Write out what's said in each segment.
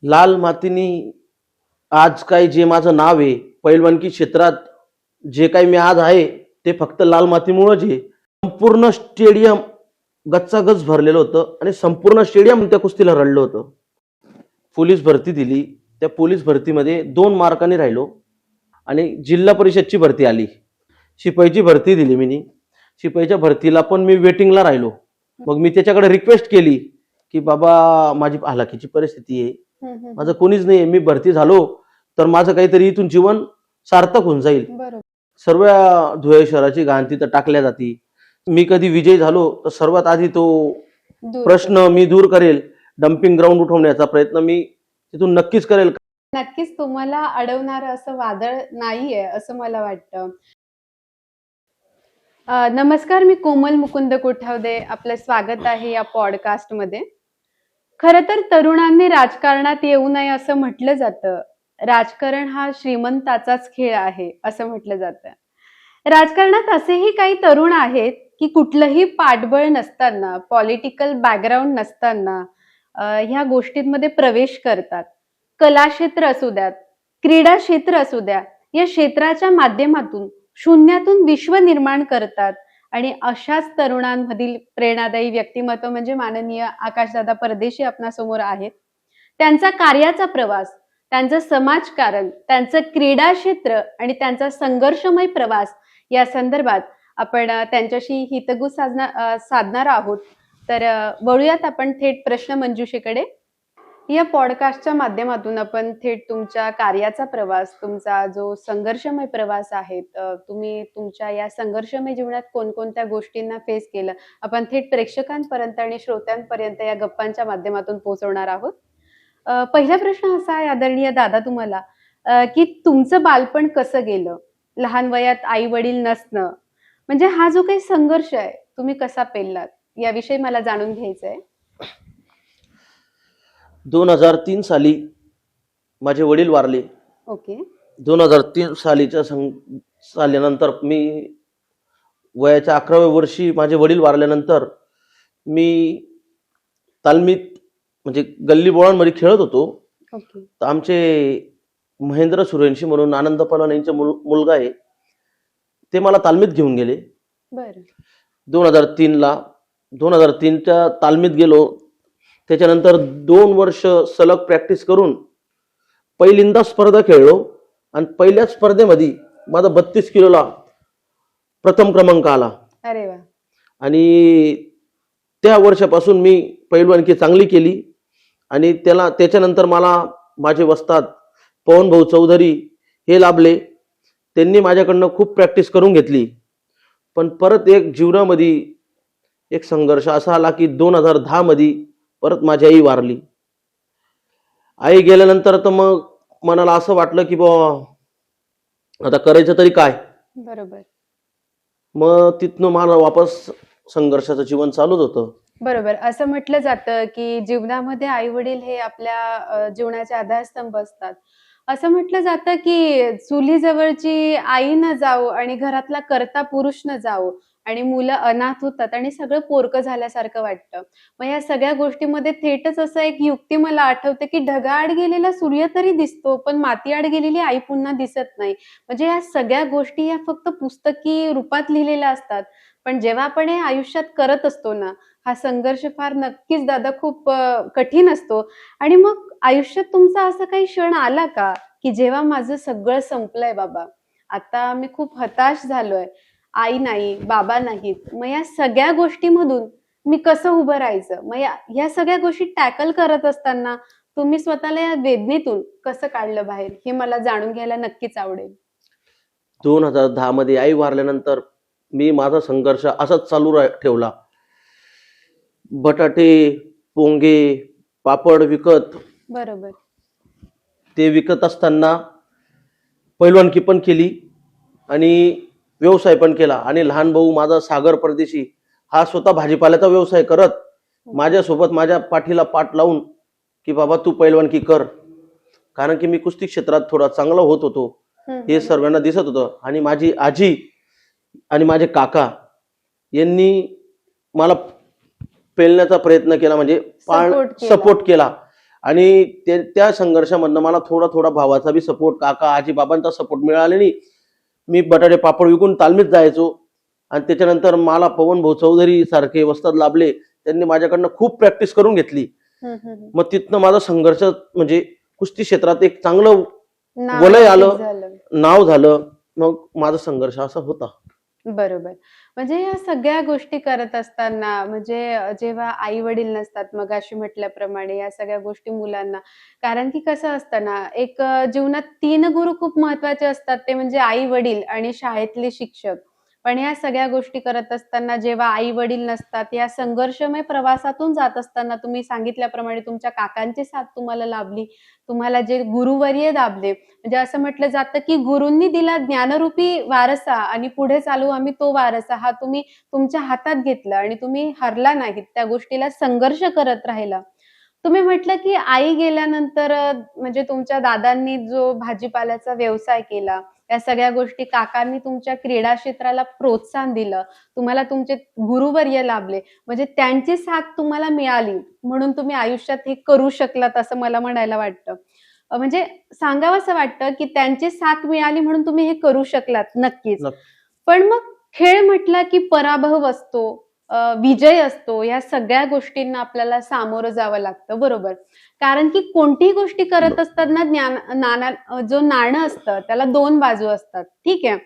लाल मातीनी आज काय जे माझं नाव आहे पैलवानकी क्षेत्रात, जे काही मी आज आहे ते फक्त लाल मातीमुळेच आहे. संपूर्ण स्टेडियम गच्चागच भरलेलं होतं आणि संपूर्ण स्टेडियम त्या कुस्तीला रडलं होतं. पोलीस भरती दिली, त्या पोलीस भरतीमध्ये 2 मार्कांनी राहिलो आणि जिल्हा परिषदची भरती आली. शिपाईची भरती दिली मी. शिपाईच्या भरतीला पण मी वेटिंगला राहिलो. मग मी त्याच्याकडे रिक्वेस्ट केली की बाबा माझी हालाकीची परिस्थिती आहे, माझं कोणीच नाही, मी भरती झालो तर माझं काहीतरी इथून जीवन सार्थक होऊन जाईल. सर्व धुळे शहराची घाण तिथं टाकल्या जाती. मी कधी विजयी झालो तर सर्वात आधी तो प्रश्न मी दूर करेल. डम्पिंग ग्राउंड उठवण्याचा प्रयत्न मी तिथून नक्कीच करेल. नक्कीच तुम्हाला अडवणार असं वादळ नाहीये असं मला वाटतं. नमस्कार, मी कोमल मुकुंद कोठावदे. आपलं स्वागत आहे या पॉडकास्ट मध्ये. खरं तर तरुणांनी राजकारणात येऊ नये असं म्हटलं जातं. राजकारण हा श्रीमंताचाच खेळ आहे असं म्हटलं जातं. राजकारणात असेही काही तरुण आहेत की कुठलंही पाठबळ नसताना, पॉलिटिकल बॅकग्राऊंड नसताना ह्या गोष्टींमध्ये प्रवेश करतात. कला क्षेत्र असू द्यात, क्रीडा क्षेत्र असू द्या, या क्षेत्राच्या माध्यमातून शून्यातून विश्व निर्माण करतात. आणि अशाच तरुणांमधील प्रेरणादायी व्यक्तिमत्व म्हणजे माननीय आकाशदादा परदेशी आपणासमोर आहेत. त्यांचा कार्याचा प्रवास, त्यांचं समाजकारण, त्यांचं क्रीडा क्षेत्र आणि त्यांचा संघर्षमय प्रवास या संदर्भात आपण त्यांच्याशी हितगुज साधणार आहोत. तर वळूयात आपण थेट प्रश्न मंजुषेकडे. या पॉडकास्टच्या माध्यमातून आपण थेट तुमच्या कार्याचा प्रवास, तुमचा जो संघर्षमय प्रवास आहे, तुम्ही तुमच्या या संघर्षमय जीवनात कोणकोणत्या गोष्टींना फेस केलं, आपण थेट प्रेक्षकांपर्यंत आणि श्रोत्यांपर्यंत या गप्पांच्या माध्यमातून पोहोचवणार आहोत. पहिला प्रश्न असा आहे आदरणीय दादा तुम्हाला, की तुमचं बालपण कसं गेलं? लहान वयात आई वडील नसणं, म्हणजे हा जो काही संघर्ष आहे तुम्ही कसा पेललात याविषयी मला जाणून घ्यायचं आहे. 2003 साली माझे वडील वारले. ओके. 2003 सालीनंतर मी वयाच्या 11व्या वर्षी माझे वडील वारल्यानंतर मी तालमीत म्हणजे गल्ली बोळांमध्ये खेळत होतो. ओके. तर आमचे महेंद्र सूर्यवंशी म्हणून आनंद पलवान यांचा मुलगा आहे, ते मला तालमीत घेऊन गेले. बरं. 2003च्या तालमीत गेलो. त्याच्यानंतर 2 वर्ष सलग प्रॅक्टिस करून पहिल्यांदा स्पर्धा खेळलो आणि पहिल्या स्पर्धेमध्ये माझा 32 किलोला प्रथम क्रमांक आला. अरे वा. आणि त्या वर्षापासून मी पैलवानकी चांगली केली. आणि त्याच्यानंतर मला माझे वस्ताद पवन भाऊ चौधरी हे लाभले. त्यांनी माझ्याकडनं खूप प्रॅक्टिस करून घेतली. पण परत एक जीवनामध्ये एक संघर्ष असा आला की 2010 मध्ये परत माझी आई वारली. आई गेल्यानंतर तर मग मनाला असं वाटलं की बाबा आता करायचं तरी काय. बरोबर. मग तिथनं मला वापस संघर्षाचं जीवन चालूच होतं. बरोबर. असं म्हटलं जातं की जीवनामध्ये आई वडील हे आपल्या जीवनाचे आधारस्तंभ असतात. असं म्हटलं जातं की चुलीजवळची आई न जावो आणि घरातला कर्ता पुरुष न जावो आणि मुलं अनाथ होतात आणि सगळं पोरकं झाल्यासारखं वाटतं. मग या सगळ्या गोष्टीमध्ये थेटच असं एक युक्ती मला आठवते की ढगाआड गेलेला सूर्य तरी दिसतो, पण मातीआड गेलेली आई पुन्हा दिसत नाही. म्हणजे या सगळ्या गोष्टी या फक्त पुस्तकी रूपात लिहिलेल्या असतात. पण जेव्हा आपण हे आयुष्यात करत असतो ना, हा संघर्ष फार नक्कीच दादा खूप कठीण असतो. आणि मग आयुष्यात तुमचा असा काही क्षण आला का की जेव्हा माझं सगळं संपलंय बाबा, आता मी खूप हताश झालोय, आई नाही, बाबा नाहीत, मग या सगळ्या गोष्टीमधून मी कसं उभं राहायचं? मग या सगळ्या गोष्टी टॅकल करत असताना तुम्ही स्वतःला या वेदनेतून कसं काढलं बाहेर, हे मला जाणून घ्यायला नक्कीच आवडेल. 2010 मध्ये आई वारल्यानंतर मी माझा संघर्ष असाच चालू ठेवला. बटाटे, पोंगे, पापड विकत. बरोबर. ते विकत असताना पैलवानकी पण केली आणि व्यवसाय पण केला. आणि लहान भाऊ माझा सागर परदेशी हा स्वतः भाजीपाल्याचा व्यवसाय करत माझ्यासोबत माझ्या पाठीला पाठ लावून की बाबा तू पैलवानकी कर, कारण की मी कुस्ती क्षेत्रात थोडा चांगला होत होतो हे सर्वांना दिसत होतं. आणि माझी आजी आणि माझे काका यांनी मला पेलण्याचा प्रयत्न केला, म्हणजे सपोर्ट केला. आणि त्या संघर्षामधनं मला थोडा थोडा भावाचा बी सपोर्ट, काका आजी बाबांचा सपोर्ट मिळाला नाही. मी बटाटे पापड विकून तालमीत जायचो आणि त्याच्यानंतर मला पवन भाऊ चौधरी सारखे वस्ताद लाभले, त्यांनी माझ्याकडनं खूप प्रॅक्टिस करून घेतली. मग तिथनं माझा संघर्ष म्हणजे कुस्ती क्षेत्रात एक चांगलं वलय आलं, नाव झालं. मग माझा संघर्ष असा होता. बरोबर. म्हणजे या सगळ्या गोष्टी करत असताना म्हणजे जेव्हा आई वडील नसतात, मगाशी म्हटल्याप्रमाणे या सगळ्या गोष्टी मुलांना, कारण की कसं असतं ना, एक जीवनात 3 गुरु खूप महत्वाचे असतात, ते म्हणजे आई वडील आणि शाळेतले शिक्षक. पण या सगळ्या गोष्टी करत असताना जेव्हा आई वडील नसतात, या संघर्षमय प्रवासातून जात असताना तुम्ही सांगितल्याप्रमाणे तुमच्या काकांची साथ तुम्हाला लाभली, तुम्हाला जे गुरुवर्य लाभले, म्हणजे असं म्हटलं जातं की गुरूंनी दिला ज्ञानरूपी वारसा आणि पुढे चालू आम्ही तो वारसा हा तुम्ही तुमच्या हातात घेतला आणि तुम्ही हरला नाहीत, त्या गोष्टीला संघर्ष करत राहिला. तुम्ही म्हटलं की आई गेल्यानंतर म्हणजे तुमच्या दादांनी जो भाजीपाल्याचा व्यवसाय केला, या सगळ्या गोष्टी काकांनी तुमच्या क्रीडा क्षेत्राला प्रोत्साहन दिलं, तुम्हाला तुमचे गुरुवर्य लाभले, म्हणजे त्यांची साथ तुम्हाला मिळाली म्हणून तुम्ही आयुष्यात हे करू शकलात असं मला म्हणायला वाटतं. म्हणजे सांगावंसं वाटतं की त्यांची साथ मिळाली म्हणून तुम्ही हे करू शकलात नक्कीच. नक्की. पण मग खेळ म्हटला की पराभव असतो, विजय असतो, या सगळ्या गोष्टींना आपल्याला सामोरं जावं लागतं, बरोबर. कारण की कोणतीही गोष्टी करत असताना जो नाणं असतं त्याला 2 बाजू असतात, ठीक आहे.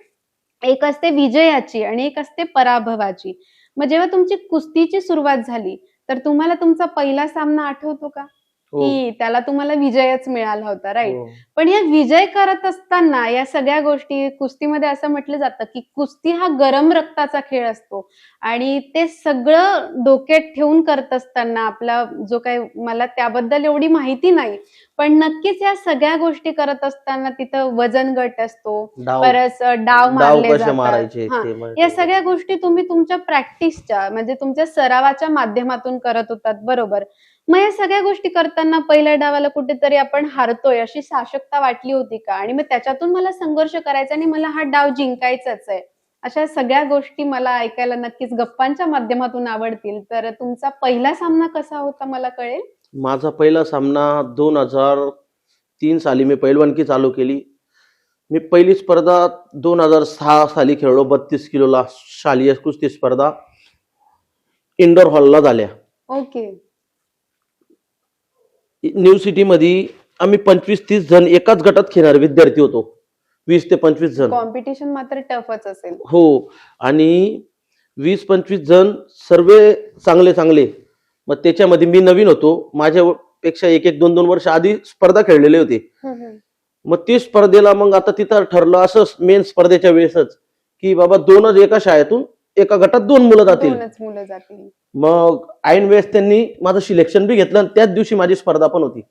एक असते विजयाची आणि एक असते पराभवाची. मग जेव्हा तुमची कुस्तीची सुरुवात झाली तर तुम्हाला तुमचा पहिला सामना आठवतो का? हो, की त्याला तुम्हाला विजयच मिळाला होता, राईट. हो. पण या विजय करत असताना या सगळ्या गोष्टी कुस्तीमध्ये असं म्हटलं जातं की कुस्ती हा गरम रक्ताचा खेळ असतो आणि ते सगळं डोक्यात ठेवून करत असताना आपला जो काही, मला त्याबद्दल एवढी माहिती नाही, पण नक्कीच या सगळ्या गोष्टी करत असताना तिथं वजन गट असतो, डाव परत डाव डाव मारले कसे जातात. मारायचे हा, ते या माहिती. सगळ्या गोष्टी तुम्ही तुमच्या प्रॅक्टिसच्या म्हणजे तुमच्या सरावाच्या माध्यमातून करत होतात, बरोबर. मग या सगळ्या गोष्टी करताना पहिल्या डावाला कुठेतरी आपण हारतोय अशी साशक्ता वाटली होती का? आणि मग त्याच्यातून मला संघर्ष करायचा आणि मला हा डाव जिंकायचाच आहे. अशा सगळ्या गोष्टी मला ऐकायला नक्कीच गप्पांच्या माध्यमातून आवडतील. तर तुमचा पहिला सामना कसा होता मला कळेल? माझा पहिला सामना 2003 साली मी पैलवानकी चालू केली. मी पहिली स्पर्धा 2006 साली खेळलो. 32 किलोला शालेय कुस्ती स्पर्धा इंडोर हॉलला झाल्या. ओके. न्यू सिटी मध्ये आम्ही 25-30 जण एकाच गटात खेळणारे विद्यार्थी होतो. 20 ते 25 जण. कॉम्पिटिशन मात्र टफच असेल. हो, आणि 20-25 जण सर्व चांगले चांगले. मग त्याच्यामध्ये मी नवीन होतो. माझ्यापेक्षा 1-2 वर्ष आधी स्पर्धा खेळलेले होते. मग ती स्पर्धेला मग आता तिथं ठरलं असं मेन स्पर्धेच्या वेळेसच की बाबा 2च एका शाळेतून एका गटात 2 मुलं जातील. 2च मुलं जातील. मग ऐन वेळेस त्यांनी माझं सिलेक्शन बी घेतलं आणि त्याच दिवशी माझी स्पर्धा पण होती.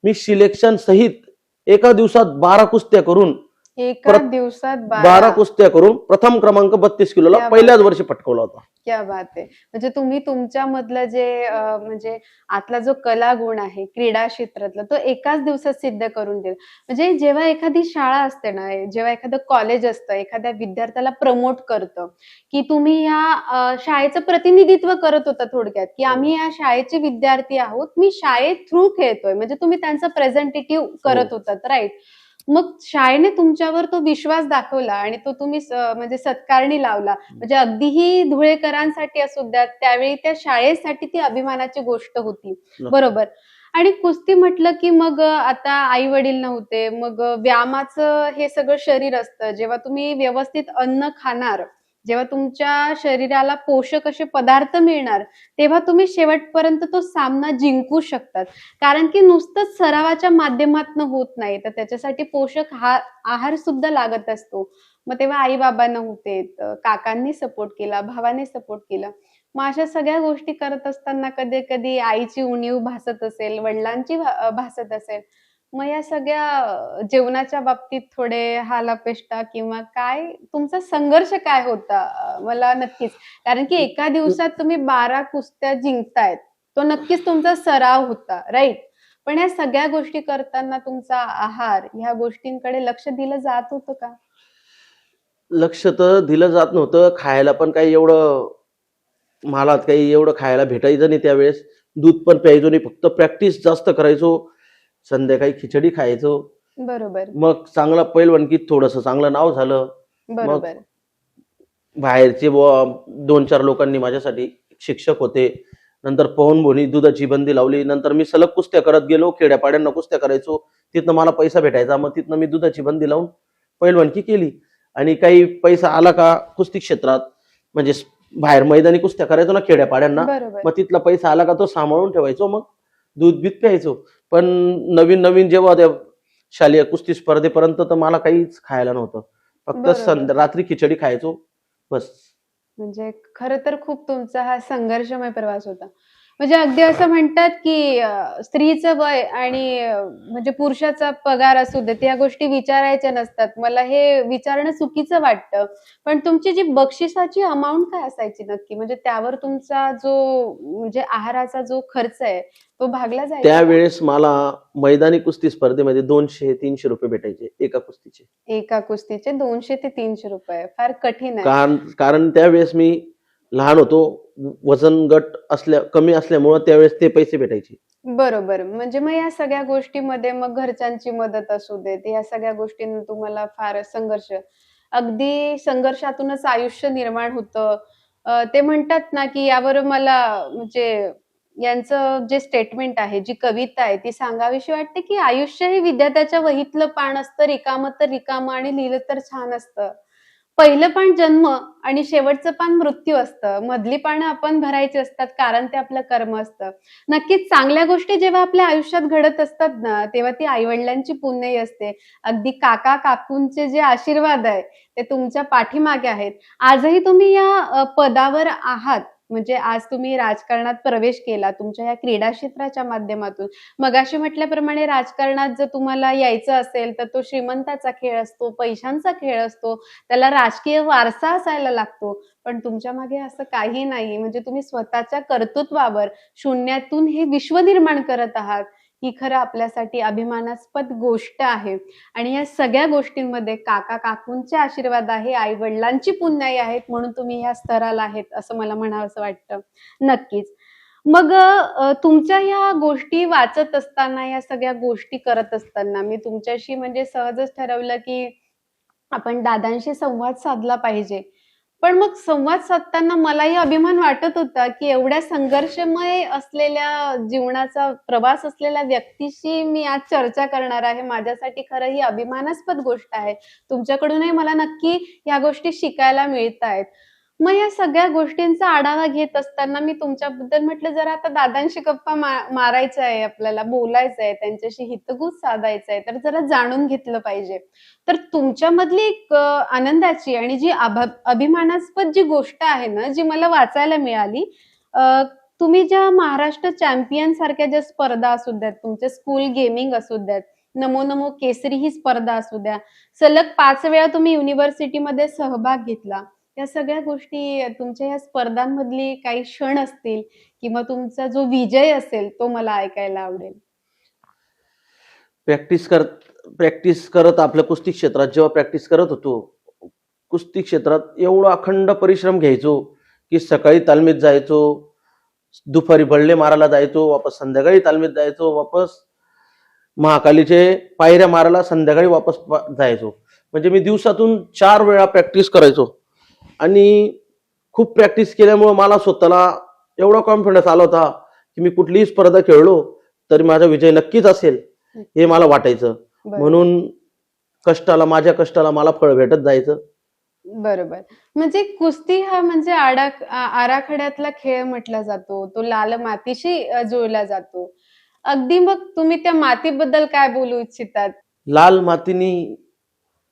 मी सिलेक्शन सहित एका दिवसात 12 कुस्त्या करून एका दिवसात 12 कुस्त्या करून प्रथम क्रमांक 32 किलोला क्या पहिल्याच बात वर्षी पटकवला होता. क्या बात आहे. म्हणजे तुम्ही तुमच्यामधलं जे म्हणजे आतला जो कला गुण आहे क्रीडा क्षेत्रातला तो एकाच दिवसात सिद्ध करून दिला. म्हणजे जेव्हा एखादी शाळा असते ना, जेव्हा एखादं कॉलेज असतं, एखाद्या विद्यार्थ्याला प्रमोट करतं की तुम्ही या शाळेचं प्रतिनिधित्व करत होता थोडक्यात, की आम्ही या शाळेचे विद्यार्थी आहोत, मी शाळेत थ्रू खेळतोय, म्हणजे तुम्ही त्यांचं प्रेझेंटेटिव्ह करत होतात, राईट. मग शाळेने तुमच्यावर तो विश्वास दाखवला आणि तो तुम्ही म्हणजे सत्कारणी लावला. म्हणजे अगदीही धुळेकरांसाठी असू द्या, त्यावेळी त्या शाळेसाठी ती अभिमानाची गोष्ट होती, बरोबर. आणि कुस्ती म्हटलं की मग आता आई वडील नव्हते, मग व्यायामाचं हे सगळं शरीर असतं. जेव्हा तुम्ही व्यवस्थित अन्न खाणार, जेव्हा तुमच्या शरीराला पोषक असे पदार्थ मिळणार, तेव्हा तुम्ही शेवटपर्यंत तो सामना जिंकू शकतात. कारण की नुसतंच सरावाच्या माध्यमातून होत नाही, तर त्याच्यासाठी पोषक आहार सुद्धा लागत असतो. मग तेव्हा आई बाबा नव्हते, काकांनी सपोर्ट केला, भावाने सपोर्ट केला. मग अशा सगळ्या गोष्टी करत असताना कधी कधी आईची उणीव भासत असेल, वडिलांची भासत असेल, मग या सगळ्या जेवणाच्या बाबतीत थोडे हाल-अपेष्टा किंवा काय तुमचा संघर्ष काय होता? मला नक्कीच, कारण की एका दिवसात तुम्ही 12 कुस्त्या जिंकतायत, तो नक्कीच तुमचा सराव होता, राईट. पण या सगळ्या गोष्टी करताना तुमचा आहार, ह्या गोष्टींकडे लक्ष दिलं जात होतं का? लक्ष तर दिलं जात नव्हतं. खायला पण काही एवढं मला काही एवढं खायला भेटायचं नाही त्यावेळेस. दूध पण प्यायचो नाही, फक्त प्रॅक्टिस जास्त करायचो. संध्याकाळी खिचडी खायचो. बरोबर, मग चांगला पैलवानकीत थोडंसं चांगलं नाव झालं. मग बरोबर. बाहेरचे बुवा 2-4 लोकांनी माझ्यासाठी शिक्षक होते. नंतर पवनभोनी दुधाची बंदी लावली. नंतर मी सलग कुस्त्या करत गेलो. खेड्यापाड्यांना कुस्त्या करायचो. तिथनं मला पैसा भेटायचा. मग तिथनं मी दुधाची बंदी लावून पैलवानकी केली. आणि काही पैसा आला का कुस्ती क्षेत्रात, म्हणजे बाहेर मैदानी कुस्त्या करायचो ना खेड्यापाड्यांना, बरोबर. मग तिथला पैसा आला का तो सांभाळून ठेवायचो. मग दूध बीत प्यायचो. पण नवीन नवीन जेव्हा त्या शालेय कुस्ती स्पर्धेपर्यंत तर मला काहीच खायला नव्हतं. फक्त बरोबर. रात्री खिचडी खायचो बस. म्हणजे खरं तर खूप तुमचा हा संघर्षमय प्रवास होता. म्हणजे अगदी असं म्हणतात, की स्त्रीचं वय आणि म्हणजे पुरुषाचा पगार असू देत, या गोष्टी विचारायच्या नसतात. मला हे विचारणं चुकीचं वाटतं. पण तुमची जी बक्षिसाची अमाउंट काय असायची नक्की? म्हणजे त्यावर तुमचा जो म्हणजे आहाराचा जो खर्च आहे, तो भागला जायचा का? त्यावेळेस मला मैदानी कुस्ती स्पर्धेमध्ये 200-300 रुपये भेटायचे एका कुस्तीचे. एका कुस्तीचे 200 ते 300 रुपये. फार कठीण आहे. कारण कारण त्यावेळेस मी लहान होतो. वजन गट कमी असल्यामुळं त्यावेळेस ते पैसे भेटायचे. बरोबर. म्हणजे मग या सगळ्या गोष्टीमध्ये मग घरच्यांची मदत असू देत, या सगळ्या गोष्टींना तुम्हाला फार संघर्ष, अगदी संघर्षातूनच आयुष्य निर्माण होतं. ते म्हणतात ना, की यावर मला म्हणजे यांचं जे स्टेटमेंट आहे, जी कविता आहे, ती सांगावीशी वाटते, की आयुष्य हे विधात्याच्या वहीतलं पान असतं, रिकामं तर रिकामं आणि लिहिलं तर छान असतं. पहिलं पान जन्म आणि शेवटचं पान मृत्यू असतं. मधली पानं आपण भरायची असतात, कारण ते आपलं कर्म असतं. नक्कीच चांगल्या गोष्टी जेव्हा आपल्या आयुष्यात घडत असतात ना, तेव्हा ती आई-वडिलांची पुण्याई असते. अगदी काका-काकूंचे जे आशीर्वाद आहे, ते तुमच्या पाठीमागे आहेत. आजही तुम्ही या पदावर आहात. म्हणजे आज तुम्ही राजकारणात प्रवेश केला तुमच्या या क्रीडा क्षेत्राच्या माध्यमातून. मगाशी म्हटल्याप्रमाणे राजकारणात जर तुम्हाला यायचं असेल, तर तो श्रीमंताचा खेळ असतो, पैशांचा खेळ असतो. त्याला राजकीय वारसा असायला लागतो. पण तुमच्या मागे असं काही नाही. म्हणजे तुम्ही स्वतःच्या कर्तृत्वावर शून्यातून हे विश्व निर्माण करत आहात. ही खरं आपल्यासाठी अभिमानास्पद गोष्ट आहे. आणि या सगळ्या गोष्टींमध्ये काका-काकूंचे आशीर्वाद आहे, आई-वडिलांची पुण्याई आहेत, म्हणून तुम्ही या स्तराला आहेत, असं मला म्हणावंसं वाटतं. नक्कीच. मग तुमच्या ह्या गोष्टी वाचत असताना, या सगळ्या गोष्टी करत असताना मी तुमच्याशी म्हणजे सहजच ठरवलं, की आपण दादांशी संवाद साधला पाहिजे. पण मग संवाद साधताना मलाही अभिमान वाटत होता, की एवढ्या संघर्षमय असलेल्या जीवनाचा प्रवास असलेल्या व्यक्तीशी मी आज चर्चा करणार आहे. माझ्यासाठी खरं ही अभिमानास्पद गोष्ट आहे. तुमच्याकडूनही मला नक्की ह्या गोष्टी शिकायला मिळतायत. मग या सगळ्या गोष्टींचा आढावा घेत असताना मी तुमच्याबद्दल म्हटलं, जरा आता दादांशी गप्पा मारायच्या आहे आपल्याला, बोलायचं आहे, त्यांच्याशी हितगुज साधायचं आहे, तर जरा जाणून घेतलं पाहिजे. तर तुमच्यामधली एक आनंदाची आणि जी अभिमानास्पद जी गोष्ट आहे ना, जी मला वाचायला मिळाली, अ, तुम्ही ज्या महाराष्ट्र चॅम्पियन सारख्या ज्या स्पर्धा असू द्यात, तुमचे स्कूल गेमिंग असू द्यात, नमो नमो केसरी ही स्पर्धा असू द्या, सलग 5 वेळा तुम्ही युनिव्हर्सिटीमध्ये सहभाग घेतला. या सगळ्या गोष्टी तुमच्या या स्पर्धांमधली काही क्षण असतील किंवा तुमचा जो विजय असेल, तो मला ऐकायला आवडेल. प्रॅक्टिस करत आपल्या कुस्ती क्षेत्रात जेव्हा प्रॅक्टिस करत होतो, कुस्ती क्षेत्रात एवढा अखंड परिश्रम घ्यायचो, की सकाळी तालमीत जायचो, दुपारी बळले मारायला जायचो, वापस संध्याकाळी तालमीत जायचो, वापस महाकालीचे पायऱ्या मारायला संध्याकाळी वापस जायचो. म्हणजे मी दिवसातून 4 वेळा प्रॅक्टिस करायचो. आणि खूप प्रॅक्टिस केल्यामुळे मला स्वतःला एवढा कॉन्फिडन्स आला होता, की मी कुठलीही स्पर्धा खेळलो तरी माझा विजय नक्कीच असेल, हे मला वाटायचं. बरं. म्हणून माझ्या कष्टाला मला फळ भेटत जायचं. बरोबर. म्हणजे कुस्ती हा म्हणजे आराखड्यातला खेळ म्हटला जातो. तो लाल मातीशी जुळला जातो. अगदी मग तुम्ही त्या मातीबद्दल काय बोलू इच्छितात? लाल मातीनी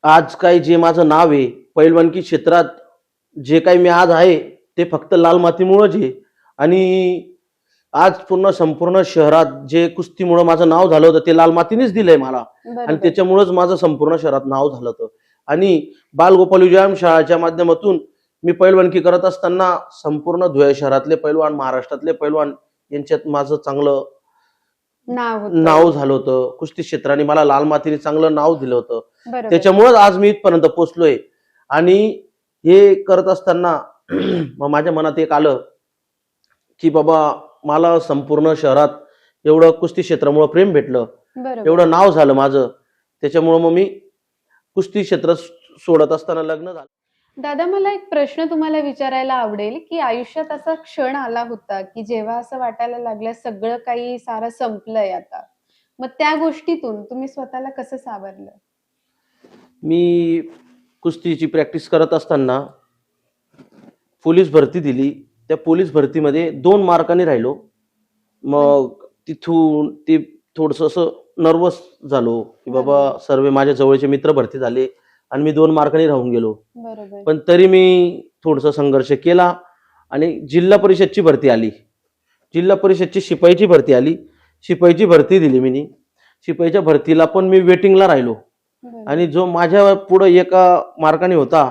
आज काही जे माझं नाव आहे पैलवानकी क्षेत्रात, जे काही मी आज आहे ते फक्त लाल मातीमुळेच आहे. आणि आज संपूर्ण शहरात जे कुस्तीमुळे माझं नाव झालं होतं ते लाल मातीनेच दिलंय मला. आणि बरोबर. त्याच्यामुळेच माझं संपूर्ण शहरात नाव झालं होतं. आणि बालगोपाल व्यायाम शाळाच्या माध्यमातून मी पैलवानकी करत असताना संपूर्ण धुळे शहरातले पैलवान, महाराष्ट्रातले पैलवान यांच्यात माझं चांगलं नाव झालं होतं. कुस्ती क्षेत्राने मला लाल मातीने चांगलं नाव दिलं होतं. बरोबर. त्याच्यामुळेच आज मी इथपर्यंत पोहोचलोय. आणि हे करत असताना मग माझ्या मनात एक आलं, की बाबा मला संपूर्ण शहरात एवढं कुस्ती क्षेत्रामुळे प्रेम भेटलं, बरोबर. एवढं नाव झालं माझं, त्याच्यामुळं मग मी कुस्ती क्षेत्र सोडत असताना लग्न झालं. दादा, मला एक प्रश्न तुम्हाला विचारायला आवडेल, की आयुष्यात असा क्षण आला होता, की जेव्हा असं वाटायला लागलं सगळं काही सारं संपलंय आता. मग त्या गोष्टीतून तुम्ही स्वतःला कसं सावरलं? मी कुस्तीची प्रॅक्टिस करत असताना पोलीस भरती दिली. त्या पोलीस भरतीमध्ये 2 मार्कांनी राहिलो. मग तिथून ते थोडंसं असं नर्वस झालो, की बाबा सर्व माझ्या जवळचे मित्र भरती झाले आणि मी 2 मार्कांनी राहून गेलो. बरोबर. पण तरी मी थोडंसं संघर्ष केला आणि जिल्हा परिषदची भरती आली. जिल्हा परिषदची शिपाईची भरती आली. शिपाईची भरती दिली मी. शिपाईच्या भरतीला पण मी वेटिंगला राहिलो बरोबर. आणि जो माझ्या पुढे एका मार्काने होता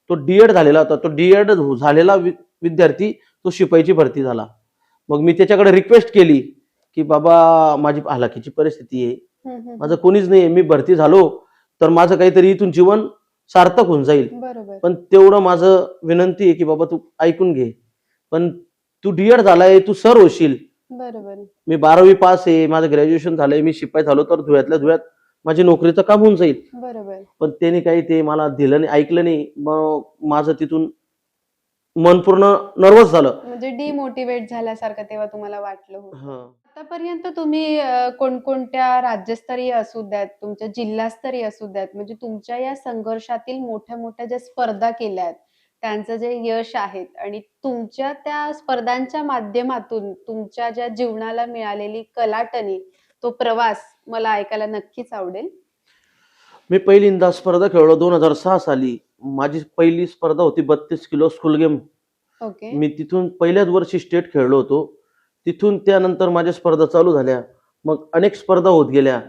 तो डीएड झालेला होता. तो डीएड झालेला विद्यार्थी तो शिपाईची भरती झाला. मग मी त्याच्याकडे रिक्वेस्ट केली की बाबा माझी हालाकीची परिस्थिती आहे, माझं कोणीच नाही, मी भरती झालो तर माझं काहीतरी इथून जीवन सार्थक होऊन जाईल. बरोबर. पण तेवढं माझं विनंती आहे की बाबा तू ऐकून घे, पण तू डीएड झालाय, तू सर होशील. बरोबर. मी 12वी पास आहे, माझं ग्रॅज्युएशन झालंय, मी शिपाई झालो तर धुळ्यातल्या धुळ्यात माझी नोकरीचं काम होऊन जाईल. बरोबर. पण त्याने काही ते मला दिलं नाही, ऐकलं नाही. मग माझं तिथून मन पूर्ण नर्वस झालं. म्हणजे डिमोटिवेट झाल्यासारखं तेव्हा तुम्हाला वाटलं होतं. हं. आतापर्यंत तुम्ही कोणकोणत्या राज्यस्तरीय असू द्यात, तुमच्या जिल्हास्तरीय असू द्यात, म्हणजे तुमच्या या संघर्षातील मोठ्या मोठ्या ज्या स्पर्धा केल्या आहेत, त्यांचं जे यश आहेत आणि तुमच्या त्या स्पर्धांच्या माध्यमातून तुमच्या ज्या जीवनाला मिळालेली कलाटणी, तो प्रवास मला ऐकायला नक्कीच आवडेल. मी पहिल्यांदा स्पर्धा खेळलो 2006 साली. माझी पहिली स्पर्धा होती 32 किलो स्कूल गेम. ओके. मी तिथून पहिल्याच वर्षी स्टेट खेळलो होतो. तिथून त्यानंतर माझ्या स्पर्धा चालू झाल्या. मग अनेक स्पर्धा होत गेल्या.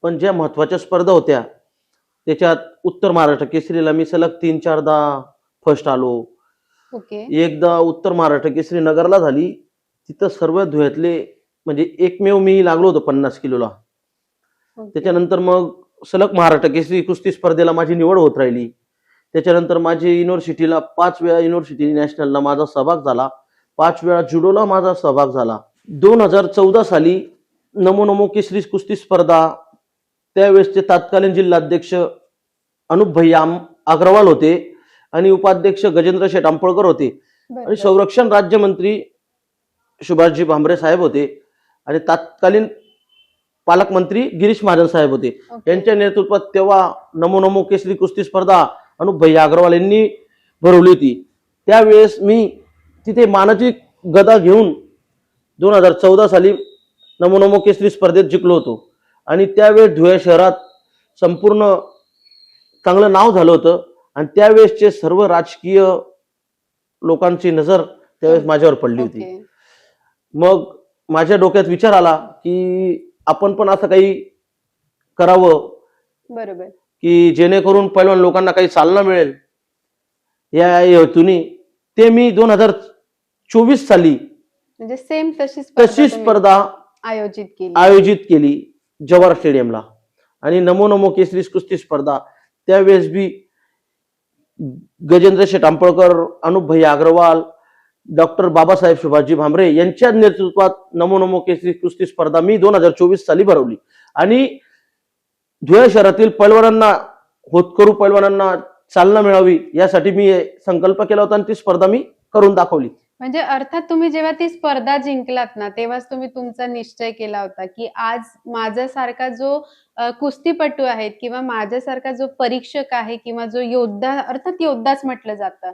पण ज्या महत्वाच्या स्पर्धा होत्या त्याच्यात उत्तर महाराष्ट्र केसरीला मी सलग 3-4दा फर्स्ट आलो. ओके. एकदा उत्तर महाराष्ट्र केसरी नगरला झाली. तिथं सर्व धुळ्यातले म्हणजे एकमेव मी लागलो होतो 50 किलोला. ओके. त्याच्यानंतर मग सलग महाराष्ट्र केसरी कुस्ती स्पर्धेला माझी निवड होत राहिली. त्याच्यानंतर माझी युनिव्हर्सिटीला 5 वेळा युनिव्हर्सिटी नॅशनलला माझा सहभाग झाला. 5 वेळा जुडोला माझा सहभाग झाला. 2014 साली नमो नमो केसरी कुस्ती स्पर्धा, त्यावेळेसचे तत्कालीन जिल्हाध्यक्ष अनुप भैया अग्रवाल होते आणि उपाध्यक्ष गजेंद्र शेठ आंपळकर होते आणि बरोबर. संरक्षण राज्यमंत्री सुभाषजी भामरे साहेब होते आणि तत्कालीन पालकमंत्री गिरीश महाजन साहेब होते. ओके. यांच्या नेतृत्वात तेव्हा नमो नमो केसरी कुस्ती स्पर्धा अनुप भैया अग्रवाल यांनी भरवली होती. त्यावेळेस मी तिथे मानाची गदा घेऊन 2014 साली नमो नमो केसरी स्पर्धेत जिंकलो होतो आणि त्यावेळेस धुळे शहरात संपूर्ण चांगलं नाव झालं होतं आणि त्यावेळेसचे सर्व राजकीय लोकांची नजर त्यावेळेस माझ्यावर पडली होती. ओके. मग माझ्या डोक्यात विचार आला की आपण पण असं काही करावं बरोबर. की जेणेकरून पहिलवान लोकांना काही चालना मिळेल या हेतूने ते मी 2024 साली म्हणजे सेम तशी तशी तुम्ही स्पर्धा आयोजित केली. जवाहर स्टेडियमला आणि नमो नमो केसरी कुस्ती स्पर्धा त्यावेळेस बी गजेंद्र शेठ आंपळकर, अनुप भैया अग्रवाल, डॉक्टर बाबासाहेब सुभाषजी भामरे यांच्या नेतृत्वात नमो नमो केसरी कुस्ती स्पर्धा मी 2024 साली भरवली आणि धुळे शहरातील पैलवानांना, होतकरू पैलवानांना चालना मिळावी यासाठी मी संकल्प केला होता आणि ती स्पर्धा मी करून दाखवली. म्हणजे अर्थात तुम्ही जेव्हा ती स्पर्धा जिंकलात ना, तेव्हाच तुम्ही तुमचा निश्चय केला होता की आज माझ्यासारखा जो कुस्तीपटू आहेत किंवा माझ्यासारखा जो परीक्षक आहे किंवा जो योद्धा, अर्थात योद्धाच म्हटलं जातं,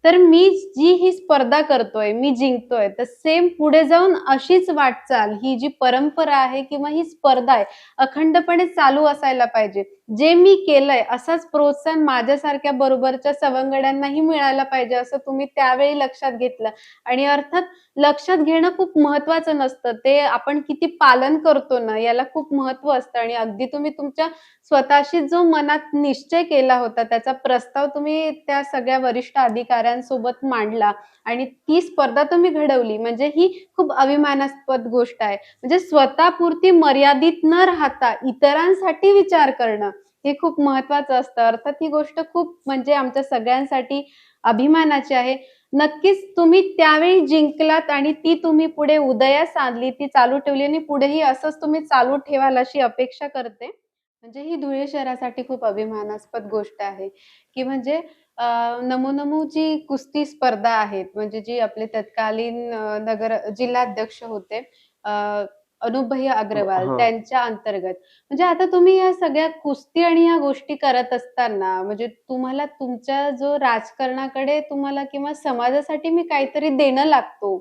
तर मी जी ही स्पर्धा करतोय, मी जिंकतोय, तर सेम पुढे जाऊन अशीच वाटचाल, ही जी परंपरा आहे किंवा ही स्पर्धा आहे अखंडपणे चालू असायला पाहिजे. जे मी केलंय असाच प्रोत्साहन माझ्यासारख्या बरोबरच्या सवंगड्यांनाही मिळायला पाहिजे असं तुम्ही त्यावेळी लक्षात घेतलं. आणि अर्थात लक्षात घेणं खूप महत्वाचं नसतं, ते आपण किती पालन करतो ना याला खूप महत्व असतं. आणि अगदी तुम्ही तुमच्या स्वतःशी जो मनात निश्चय केला होता त्याचा प्रस्ताव तुम्ही त्या सगळ्या वरिष्ठ अधिकाऱ्यांसोबत मांडला आणि ती स्पर्धा तुम्ही घडवली, म्हणजे ही खूप अभिमानास्पद गोष्ट आहे. म्हणजे स्वतःपुरती मर्यादित न राहता इतरांसाठी विचार करणं हे खूप महत्वाचं असतं. अर्थात ही गोष्ट खूप म्हणजे आमच्या सगळ्यांसाठी अभिमानाची आहे. नक्कीच तुम्ही त्यावेळी जिंकलात आणि ती तुम्ही पुढे उदयास आणली, ती चालू ठेवली आणि पुढेही असंच तुम्ही चालू ठेवाल अशी अपेक्षा करते. म्हणजे ही धुळे शहरासाठी खूप अभिमानास्पद गोष्ट आहे, की म्हणजे अ, नमो-नमो जी कुस्ती स्पर्धा आहेत, म्हणजे जी आपले तत्कालीन नगर जिल्हाध्यक्ष होते अनूपभैया अग्रवाल हा. त्यांच्या अंतर्गत. म्हणजे आता तुम्ही या सगळ्या कुस्ती आणि या गोष्टी करत असताना म्हणजे तुम्हाला तुमच्या जो राजकारणाकडे तुम्हाला किंवा समाजासाठी मी काहीतरी देणं लागतो,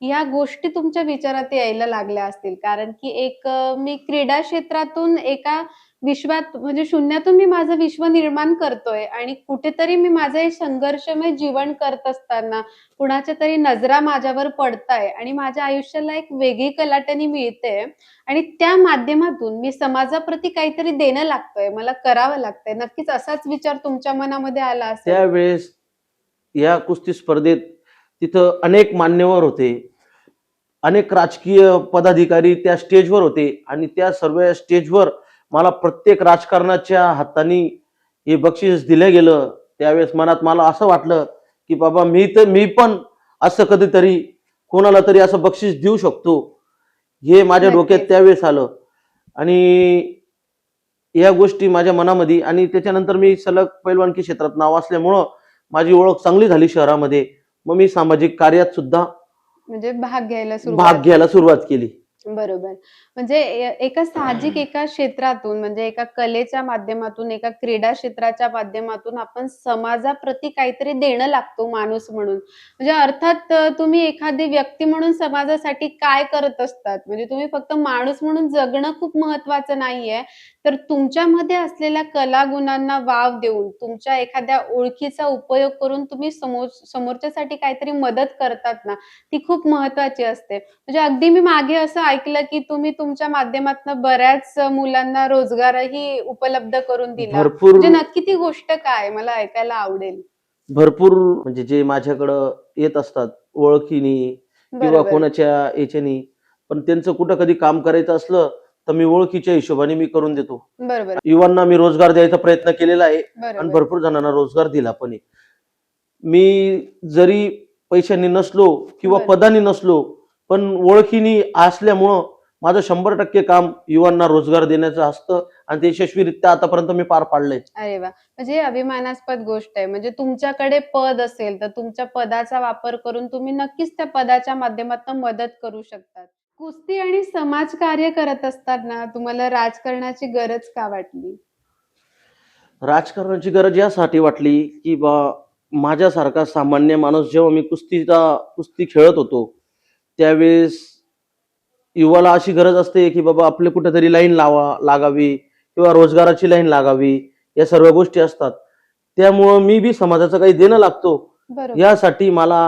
ह्या गोष्टी तुमच्या विचारात यायला लागल्या असतील. कारण की एक मी क्रीडा क्षेत्रातून एका विश्वात म्हणजे शून्यातून मी माझं विश्व निर्माण करतोय आणि कुठेतरी मी माझं हे संघर्षमय जीवन करत असताना कुणाच्या तरी नजरा माझ्यावर पडताय आणि माझ्या आयुष्याला एक वेगळी कलाटणी मिळते आणि त्या माध्यमातून मी समाजाप्रती काहीतरी देणं लागतंय, मला करावं लागतंय. नक्कीच असाच विचार तुमच्या मनामध्ये आला असेल. त्यावेळेस या कुस्ती स्पर्धेत तिथं अनेक मान्यवर होते, अनेक राजकीय पदाधिकारी त्या स्टेजवर होते आणि त्या सर्व स्टेजवर मला प्रत्येक राजकारणाच्या हाताने हे बक्षीस दिलं गेलं. त्यावेळेस मनात मला असं वाटलं की बाबा मी पण असं कधीतरी कोणाला तरी असं बक्षीस देऊ शकतो, हे माझ्या डोक्यात नक्कीच. त्यावेळेस आलं. आणि या गोष्टी माझ्या मनामध्ये आणि त्याच्यानंतर मी सलग पैलवानकी क्षेत्रात नाव असल्यामुळं माझी ओळख चांगली झाली शहरामध्ये. मग मी सामाजिक कार्यात सुद्धा म्हणजे भाग घ्यायला भाग सुरुवात घ्यायला सुरुवात केली. बरोबर. म्हणजे एका साहजिक एका क्षेत्रातून म्हणजे एका कलेच्या माध्यमातून, एका क्रीडा क्षेत्राच्या माध्यमातून आपण समाजाप्रती काहीतरी देणं लागतो माणूस म्हणून. म्हणजे अर्थात तुम्ही एखादी व्यक्ती म्हणून समाजासाठी काय करत असतात, म्हणजे तुम्ही फक्त माणूस म्हणून जगणं खूप महत्त्वाचं नाहीये. तर तुमच्यामध्ये असलेल्या कलागुणांना वाव देऊन, तुमच्या एखाद्या ओळखीचा उपयोग करून तुम्ही समोरच्यासाठी काहीतरी मदत करतात ना, ती खूप महत्त्वाची असते. म्हणजे अगदी मी मागे असं ऐकलं, की तुम्ही तुमच्या माध्यमातनं बऱ्याच मुलांना रोजगारही उपलब्ध करून दिला. भरपूर म्हणजे नक्की ती गोष्ट काय? मला ऐकायला आवडेल. भरपूर म्हणजे जे माझ्याकडं येत असतात ओळखीनी किंवा बरोबर, कोणाच्या याच्यानी, पण त्यांचं कुठं कधी काम करायचं असलं तर मी ओळखीच्या हिशोबाने मी करून देतो. बरोबर, युवांना मी रोजगार द्यायचा प्रयत्न केलेला आहे आणि बरोबर. भरपूर जणांना रोजगार दिला पण आहे. मी जरी पैशांनी नसलो किंवा बरं. पदानी नसलो, पण ओळखीनी असल्यामुळं माझं 100% काम युवांना रोजगार देण्याचं असतं आणि ते यशस्वीरित्या आतापर्यंत मी पार पाडलंय. अरे वाह! म्हणजे अभिमानास्पद गोष्ट आहे. म्हणजे तुमच्याकडे पद असेल, तर तुमच्या पदाचा वापर करून तुम्ही नक्कीच त्या पदाच्या माध्यमातून मदत करू शकतात. कुस्ती आणि समाजकार्य करत असताना तुम्हाला राजकारणाची गरज का वाटली? राजकारणाची गरज यासाठी वाटली की माझ्यासारखा सामान्य माणूस जेव्हा मी कुस्ती खेळत होतो, त्यावेळेस युवाला अशी गरज असते की बाबा आपले कुठेतरी लाईन लागावी किंवा रोजगाराची लाईन लागावी, या सर्व गोष्टी असतात. त्यामुळं मी बी समाजाचं काही देणं लागतो बरोबर, यासाठी मला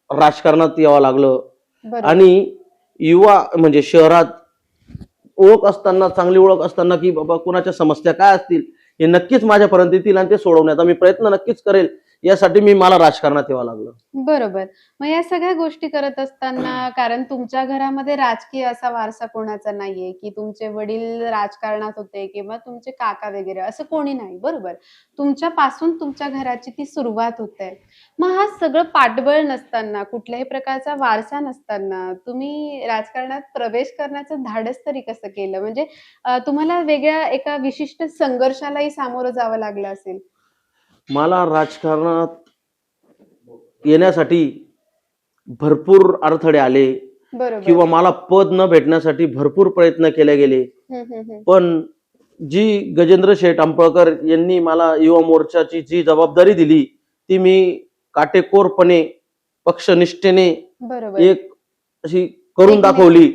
राजकारणात यावं लागलं. बरोबर. आणि युवा म्हणजे शहरात ओळख असताना, चांगली ओळख असताना की बाबा कोणाच्या समस्या काय असतील हे नक्कीच माझ्यापर्यंत येतील आणि ते सोडवण्याचा मी प्रयत्न नक्कीच करेल. यासाठी मला राजकारणात यावं लागलं. बरोबर. मग या सगळ्या गोष्टी करत असताना कारण तुमच्या घरामध्ये राजकीय असा वारसा कोणाचा नाहीये, की तुमचे वडील राजकारणात होते किंवा तुमचे काका वगैरे असं कोणी नाही, बरोबर. तुमच्यापासून तुमच्या घराची ती सुरुवात होते. मग हा सगळं पाठबळ नसताना, कुठल्याही प्रकारचा वारसा नसताना तुम्ही राजकारणात प्रवेश करण्याचं धाडस तरी कसं केलं? म्हणजे तुम्हाला वेगळ्या एका विशिष्ट संघर्षालाही सामोरं जावं लागलं असेल. मला राजकारणात येण्यासाठी भरपूर अडथळे आले बरोबर. किंवा मला पद न भेटण्यासाठी भरपूर प्रयत्न केले गेले. हं, हं, हं. पण जी गजेंद्र शेठ अंपळकर यांनी मला युवा मोर्चाची जी जबाबदारी दिली, ती मी काटेकोरपणे, पक्षनिष्ठेने बरोबर. एक अशी करून एक दाखवली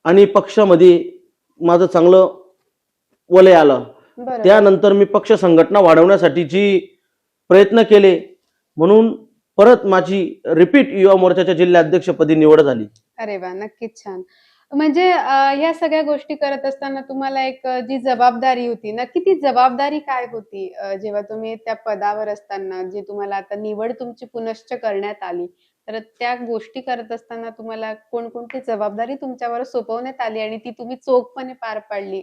आणि पक्षामध्ये माझं चांगलं वलय आलं. बरोबर. त्यानंतर मी पक्ष संघटना वाढवण्यासाठी जी प्रयत्न केले, म्हणून परत माझी रिपीट युवा मोर्चाच्या जिल्हाध्यक्षपदी निवड झाली. अरे वाह! नक्कीच छान. म्हणजे ह्या सगळ्या गोष्टी करत असताना तुम्हाला एक जी जबाबदारी होती, नक्की ती जबाबदारी काय होती? जेव्हा तुम्ही त्या पदावर असताना, जे तुम्हाला आता निवड तुमची पुनश्च करण्यात आली, तर त्या गोष्टी करत असताना तुम्हाला कोणकोणती जबाबदारी तुमच्यावर सोपवण्यात आली आणि ती तुम्ही चोखपणे पार पाडली?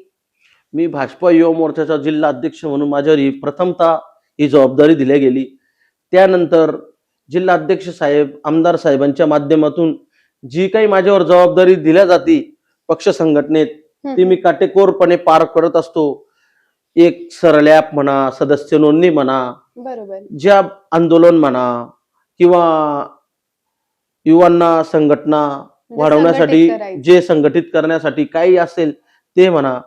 मी भाजपा युवा मोर्चाचा जिल्हा अध्यक्ष म्हणून माझ्यावर प्रथमतः ही जबाबदारी दिली गेली. त्यानंतर जिल्हा अध्यक्ष साहेब, आमदार साहेबांच्या माध्यमातून जी काही माझ्यावर जबाबदारी दिल्या जाते पक्ष संघटनेत, ती मी काटेकोरपणे पार करत असतो. एक सरळ ॲप म्हणा, सदस्य नोंदणी म्हणा, बरोबर. ज्या आंदोलन म्हणा किंवा युवांना संघटना म्हणजे वाढवण्यासाठी, संघटित करायचं. जे संघटित करण्यासाठी काही असेल ते म्हणा,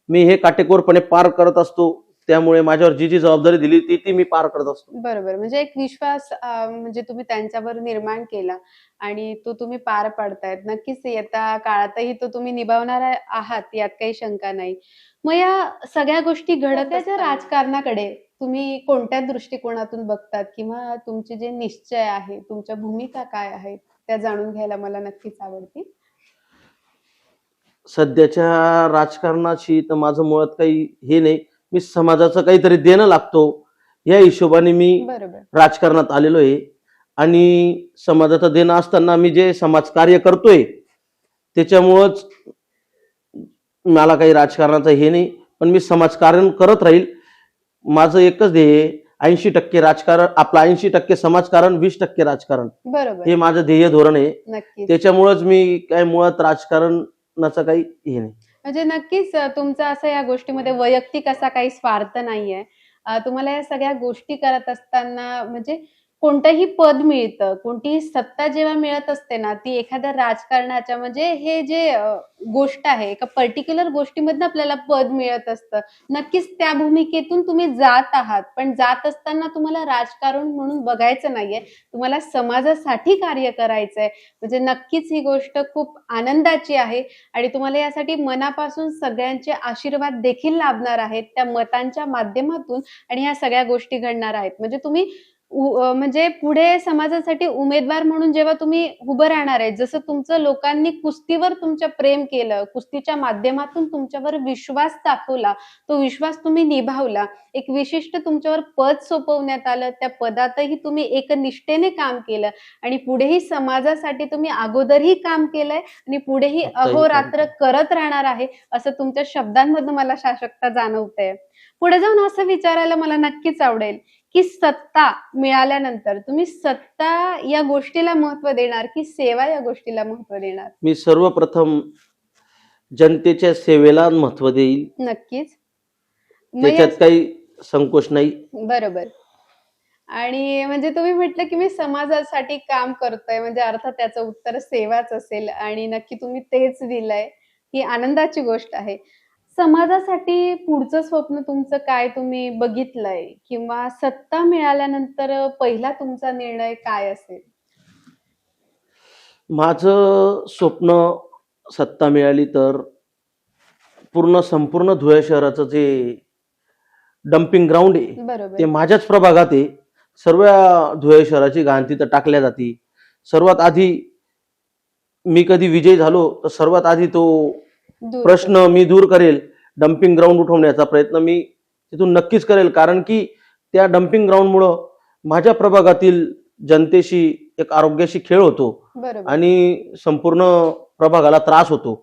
मी हे काटेकोरपणे पार करत असतो. त्यामुळे माझ्यावर जी जी जबाबदारी दिली ती ती मी पार करत असतो. बरोबर. म्हणजे एक विश्वास म्हणजे तुम्ही त्यांच्यावर निर्माण केला आणि तो तुम्ही पार पाडतायत. नक्कीच येत्या काळातही तो तुम्ही निभावणार आहात, यात काही शंका नाही. मग या सगळ्या गोष्टी घडत त्याच्या राजकारणाकडे तुम्ही कोणत्या दृष्टिकोनातून बघतात किंवा तुमचे जे निश्चय आहे, तुमच्या भूमिका काय आहेत, त्या जाणून घ्यायला मला नक्कीच आवडतील. सध्याच्या राजकारणाशी तर माझं मुळात काही हे नाही. मी समाजाचं काहीतरी देणं लागतो या हिशोबाने मी बरोबर. राजकारणात आलेलो आहे. आणि समाजाचं देणं असताना मी जे समाजकार्य करतोय त्याच्यामुळंच मला काही राजकारणाचं हे नाही, पण मी समाजकारण करत राहील. माझं एकच ध्येय आहे, 80% राजकारण आपलं, 80% समाजकारण, 20% राजकारण, बरोबर. हे माझं ध्येय धोरण आहे. नक्कीच. त्याच्यामुळंच मी काय मुळात राजकारणाचं काही हे नाही. म्हणजे नक्कीच तुमचा असं या गोष्टीमध्ये वैयक्तिक असा काही स्वार्थ नाहीये. तुम्हाला या सगळ्या गोष्टी करत असताना म्हणजे कोणतंही पद मिळतं, कोणतीही सत्ता जेव्हा मिळत असते ना, ती एखाद्या राजकारणाच्या म्हणजे हे जे गोष्ट आहे, एका पर्टिक्युलर गोष्टीमधनं आपल्याला पद मिळत असतं. नक्कीच त्या भूमिकेतून तुम्ही जात आहात, पण जात असताना तुम्हाला राजकारण म्हणून बघायचं नाहीये. तुम्हाला समाजासाठी कार्य करायचंय. म्हणजे नक्कीच ही गोष्ट खूप आनंदाची आहे आणि तुम्हाला यासाठी मनापासून सगळ्यांचे आशीर्वाद देखील लाभणार आहेत. त्या मतांच्या माध्यमातून आणि ह्या सगळ्या गोष्टी घडणार आहेत. म्हणजे तुम्ही म्हणजे पुढे समाजासाठी उमेदवार म्हणून जेव्हा तुम्ही उभं राहणार आहे, जसं तुमचं लोकांनी कुस्तीवर तुमच्या प्रेम केलं, कुस्तीच्या माध्यमातून तुमच्यावर विश्वास दाखवला, तो विश्वास तुम्ही निभावला, एक विशिष्ट तुमच्यावर पद सोपवण्यात आलं, त्या पदातही तुम्ही एकनिष्ठेने काम केलं आणि पुढेही समाजासाठी तुम्ही अगोदरही काम केलंय आणि पुढेही अहोरात्र करत राहणार आहे, असं तुमच्या शब्दांमधून मला शाश्वतता जाणवतंय. पुढे जाऊन असं विचारायला मला नक्कीच आवडेल की सत्ता मिळाल्यानंतर तुम्ही सत्ता या गोष्टीला महत्व देणार की सेवा या गोष्टीला महत्व देणार? मी सर्वप्रथम जनतेच्या सेवेला महत्व देईल. नक्कीच. मग या- त्याच्यात काही संकोच नाही. बरोबर. आणि म्हणजे तुम्ही म्हटलं की मी समाजासाठी काम करतोय, म्हणजे अर्थात त्याचं उत्तर सेवाच असेल आणि नक्की तुम्ही तेच दिलंय. ही आनंदाची गोष्ट आहे. समाजासाठी पुढचं स्वप्न तुमचं काय तुम्ही बघितलंय किंवा सत्ता मिळाल्यानंतर पहिला तुमचा निर्णय काय असेल? माझं स्वप्न, सत्ता मिळाली तर संपूर्ण धुळे शहराचं जे डम्पिंग ग्राउंड आहे ते बरोबर. माझ्याच प्रभागात आहे. सर्व धुळे शहराची घाण तिथं टाकल्या जाते. सर्वात आधी मी कधी विजयी झालो तर सर्वात आधी तो दूर. प्रश्न मी दूर करेल. डम्पिंग ग्राउंड उठवण्याचा प्रयत्न मी तिथून नक्कीच करेल, कारण की त्या डम्पिंग ग्राउंडमुळं माझ्या प्रभागातील जनतेशी, एक आरोग्याशी खेळ होतो बरोबर. आणि संपूर्ण प्रभागाला त्रास होतो.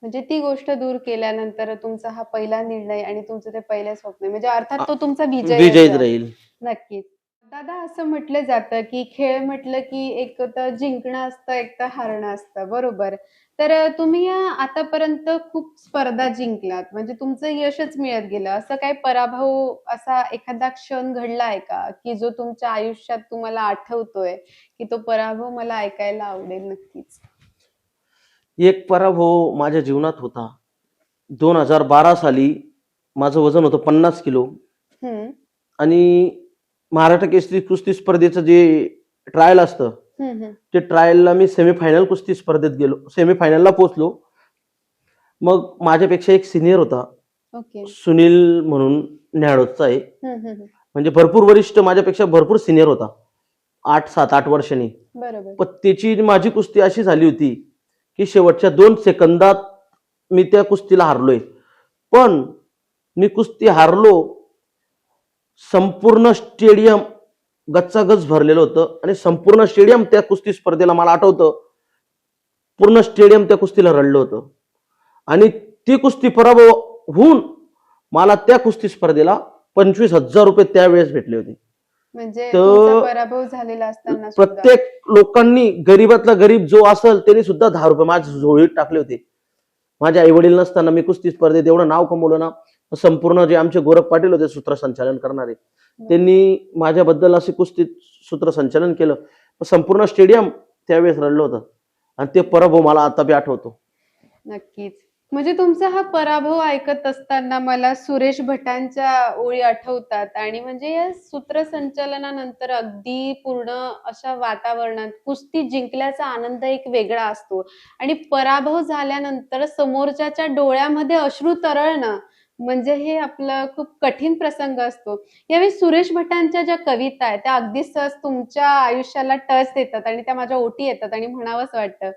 म्हणजे ती गोष्ट दूर केल्यानंतर तुमचा हा पहिला निर्णय आणि तुमचं ते पहिलं स्वप्न आहे. म्हणजे अर्थात तो तुमचा विजय विजयीच राहील. नक्कीच. दादा, असं म्हटलं जातं की खेळ म्हटलं की एक तर जिंकणं असतं, एक तर हारणं असतं, बरोबर? तर तुम्ही या आतापर्यंत खूप स्पर्धा जिंकलात, म्हणजे तुमचं यशच मिळत गेलं. असं काही पराभव, असा एखादा क्षण घडला आहे का की जो तुमच्या आयुष्यात तुम्हाला आठवतोय की तो पराभव मला ऐकायला आवडेल? नक्कीच. एक पराभव माझ्या जीवनात होता. 2012 साली माझं वजन होतं 50 किलो हम्म. आणि महाराष्ट्र केसरी कुस्ती स्पर्धेचं जे ट्रायल असतं हम्म. ते ट्रायलला मी सेमीफायनल कुस्ती स्पर्धेत गेलो, सेमीफायनलला पोहोचलो. मग माझ्यापेक्षा एक सिनियर होता, ओके. सुनील म्हणून, न्याडोदचा आहे. हम्म. म्हणजे भरपूर वरिष्ठ, माझ्यापेक्षा भरपूर सिनियर होता, 7-8 वर्षांनी. बरोबर. पण त्याची माझी कुस्ती अशी झाली होती की शेवटच्या 2 सेकंदात मी त्या कुस्तीला हारलोय. पण मी कुस्ती हारलो, संपूर्ण स्टेडियम गच्चागच भरलेलं होतं आणि संपूर्ण स्टेडियम त्या कुस्ती स्पर्धेला, मला आठवतं, पूर्ण स्टेडियम त्या कुस्तीला रडलं होतं. आणि ती कुस्ती पराभव होऊन मला त्या कुस्ती स्पर्धेला 25,000 रुपये त्यावेळेस भेटले होते. म्हणजे तर तुमचा पराभव झालेला असताना सुद्धा. प्रत्येक लोकांनी, गरीबातला गरीब जो असेल त्याने सुद्धा 10 रुपये माझ्या झोळीत टाकले होते. माझे आई वडील नसताना मी कुस्ती स्पर्धेत एवढं नाव कमवलं ना, संपूर्ण जे आमचे गोरख पाटील होते सूत्रसंचालन करणारे, त्यांनी माझ्याबद्दल असे कुस्तीत सूत्रसंचालन केलं. संपूर्ण स्टेडियम त्यावेळेस रडलं होतं आणि ते पराभव मला आता बी आठवतो. नक्कीच. म्हणजे तुमचा हा पराभव ऐकत असताना मला सुरेश भटांच्या ओळी आठवतात आणि म्हणजे या सूत्रसंचालनानंतर अगदी पूर्ण अशा वातावरणात कुस्ती जिंकल्याचा आनंद एक वेगळा असतो आणि पराभव झाल्यानंतर समोरच्याच्या डोळ्यामध्ये अश्रू तरळणं म्हणजे हे आपलं खूप कठीण प्रसंग असतो. यावेळी सुरेश भटांच्या ज्या कविता आहेत त्या अगदी सहज तुमच्या आयुष्याला टच देतात आणि त्या माझ्या ओठी येतात आणि म्हणावंसं वाटतं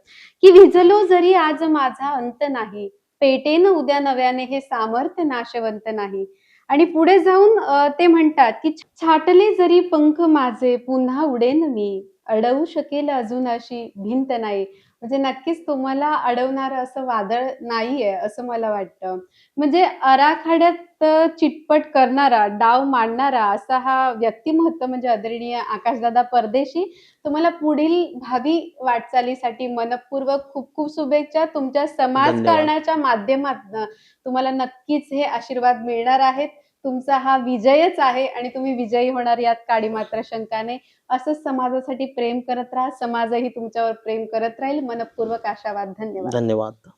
की विझलो जरी आज माझा अंत नाही, पेटेन उद्या नव्याने हे सामर्थ्य नाशवंत नाही. आणि पुढे जाऊन ते म्हणतात की छाटले जरी पंख माझे पुन्हा उडेन मी, अडवू शकेल अजून अशी भिंत नाही. म्हणजे नक्कीच तुम्हाला अडवणारं असं वादळ नाहीये असं मला वाटतं. म्हणजे आराखड्यात चिटपट करणारा, डाव मांडणारा असा हा व्यक्तिमत्व म्हणजे आदरणीय आकाशदादा परदेशी. तुम्हाला पुढील भावी वाटचालीसाठी मनःपूर्वक खूप खूप शुभेच्छा. तुमच्या धन्यवाद. समाजकारणाच्या माध्यमातून तुम्हाला नक्कीच हे आशीर्वाद मिळणार आहेत. तुमचा हा विजयच आहे आणि तुम्ही विजयी होणार यात काडी मात्र शंका नाही. असंच समाजासाठी प्रेम करत राहा, समाजही तुमच्यावर प्रेम करत राहील. मनःपूर्वक आशावाद. धन्यवाद. धन्यवाद.